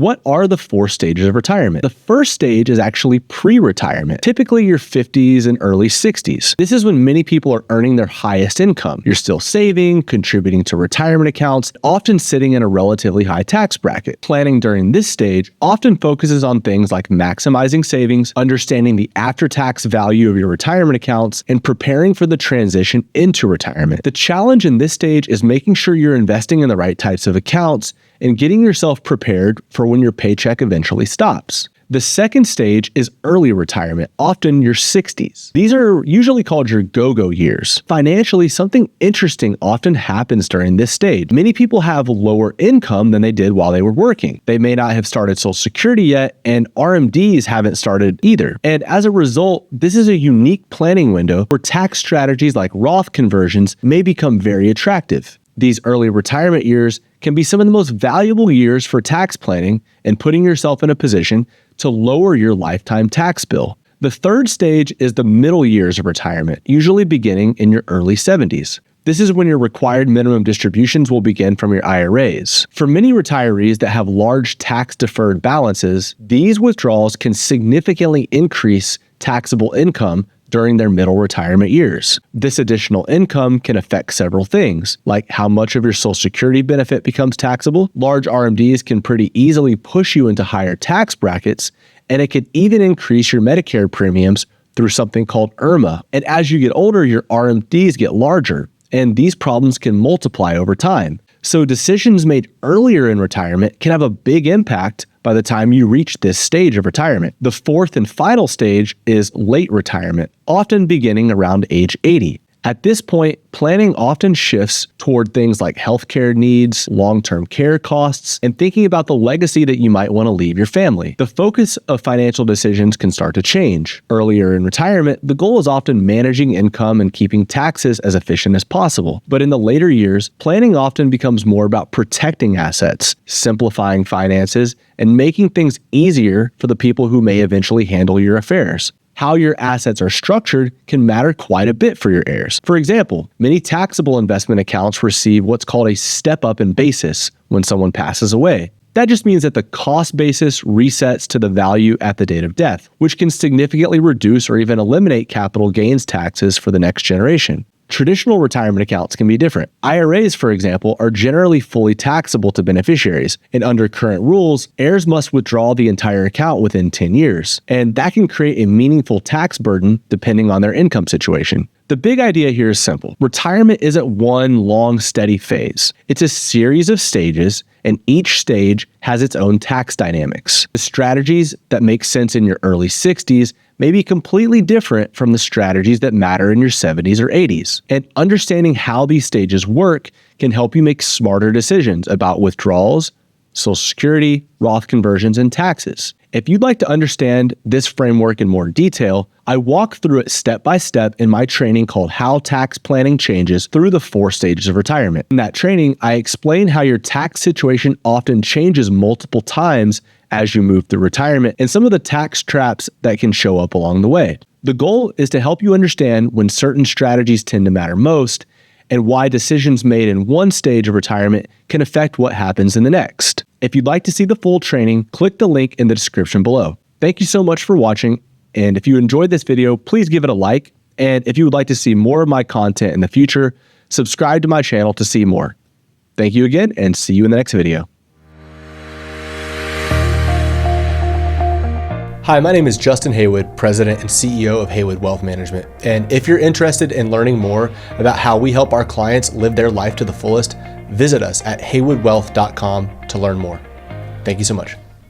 What are the 4 stages of retirement? The first stage is actually pre-retirement, typically your 50s and early 60s. This is when many people are earning their highest income. You're still saving, contributing to retirement accounts, often sitting in a relatively high tax bracket. Planning during this stage often focuses on things like maximizing savings, understanding the after-tax value of your retirement accounts, and preparing for the transition into retirement. The challenge in this stage is making sure you're investing in the right types of accounts and getting yourself prepared for when your paycheck eventually stops. The second stage is early retirement, often your 60s. These are usually called your go-go years. Financially, something interesting often happens during this stage. Many people have lower income than they did while they were working. They may not have started Social Security yet, and RMDs haven't started either. And as a result, this is a unique planning window where tax strategies like Roth conversions may become very attractive. These early retirement years can be some of the most valuable years for tax planning and putting yourself in a position to lower your lifetime tax bill. The third stage is the middle years of retirement, usually beginning in your early 70s. This is when your required minimum distributions will begin from your IRAs. For many retirees that have large tax-deferred balances, these withdrawals can significantly increase taxable income during their middle retirement years. This additional income can affect several things, like how much of your Social Security benefit becomes taxable. Large RMDs can pretty easily push you into higher tax brackets, and it could even increase your Medicare premiums through something called IRMAA. And as you get older, your RMDs get larger, and these problems can multiply over time. So decisions made earlier in retirement can have a big impact by the time you reach this stage of retirement. The fourth and final stage is late retirement, often beginning around age 80. At this point, planning often shifts toward things like healthcare needs, long-term care costs, and thinking about the legacy that you might want to leave your family. The focus of financial decisions can start to change. Earlier in retirement, the goal is often managing income and keeping taxes as efficient as possible. But in the later years, planning often becomes more about protecting assets, simplifying finances, and making things easier for the people who may eventually handle your affairs. How your assets are structured can matter quite a bit for your heirs. For example, many taxable investment accounts receive what's called a step-up in basis when someone passes away. That just means that the cost basis resets to the value at the date of death, which can significantly reduce or even eliminate capital gains taxes for the next generation. Traditional retirement accounts can be different. IRAs, for example, are generally fully taxable to beneficiaries, and under current rules, heirs must withdraw the entire account within 10 years, and that can create a meaningful tax burden depending on their income situation. The big idea here is simple. Retirement isn't one long, steady phase. It's a series of stages, and each stage has its own tax dynamics. The strategies that make sense in your early 60s may be completely different from the strategies that matter in your 70s or 80s. And understanding how these stages work can help you make smarter decisions about withdrawals, Social Security, Roth conversions, and taxes. If you'd like to understand this framework in more detail, I walk through it step by step in my training called How Tax Planning Changes Through the 4 Stages of Retirement. In that training, I explain how your tax situation often changes multiple times as you move through retirement and some of the tax traps that can show up along the way. The goal is to help you understand when certain strategies tend to matter most and why decisions made in one stage of retirement can affect what happens in the next. If you'd like to see the full training, click the link in the description below. Thank you so much for watching, and if you enjoyed this video, please give it a like, and if you would like to see more of my content in the future, subscribe to my channel to see more. Thank you again, and see you in the next video. Hi, my name is Justin Haywood, President and CEO of Haywood Wealth Management. And if you're interested in learning more about how we help our clients live their life to the fullest, visit us at haywoodwealth.com to learn more. Thank you so much.